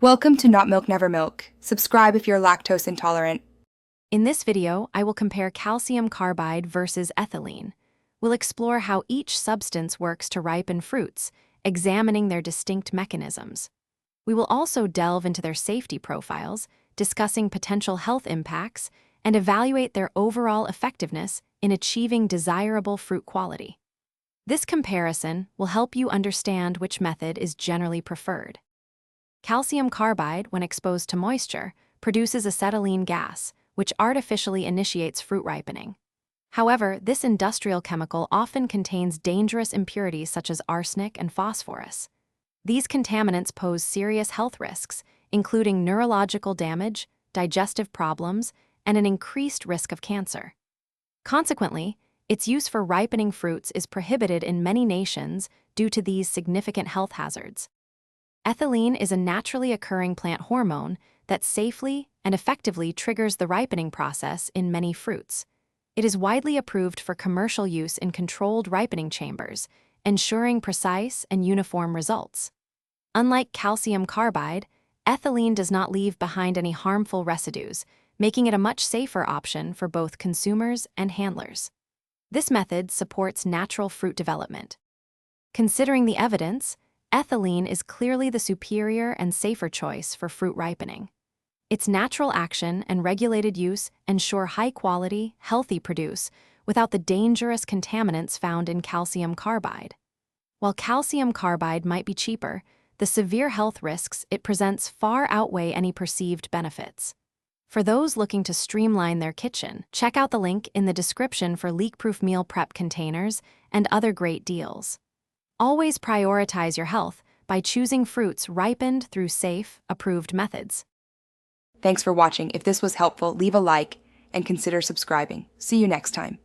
Welcome to Not Milk Never Milk. Subscribe if you're lactose intolerant. In this video, I will compare calcium carbide versus ethylene. We'll explore how each substance works to ripen fruits, examining their distinct mechanisms. We will also delve into their safety profiles, discussing potential health impacts, and evaluate their overall effectiveness in achieving desirable fruit quality. This comparison will help you understand which method is generally preferred. Calcium carbide, when exposed to moisture, produces acetylene gas, which artificially initiates fruit ripening. However, this industrial chemical often contains dangerous impurities such as arsenic and phosphorus. These contaminants pose serious health risks, including neurological damage, digestive problems, and an increased risk of cancer. Consequently, its use for ripening fruits is prohibited in many nations due to these significant health hazards. Ethylene is a naturally occurring plant hormone that safely and effectively triggers the ripening process in many fruits. It is widely approved for commercial use in controlled ripening chambers, ensuring precise and uniform results. Unlike calcium carbide, ethylene does not leave behind any harmful residues, making it a much safer option for both consumers and handlers. This method supports natural fruit development. Considering the evidence, ethylene is clearly the superior and safer choice for fruit ripening. Its natural action and regulated use ensure high-quality, healthy produce without the dangerous contaminants found in calcium carbide. While calcium carbide might be cheaper, the severe health risks it presents far outweigh any perceived benefits. For those looking to streamline their kitchen, check out the link in the description for leak-proof meal prep containers and other great deals. Always prioritize your health by choosing fruits ripened through safe, approved methods. Thanks for watching. If this was helpful, leave a like and consider subscribing. See you next time.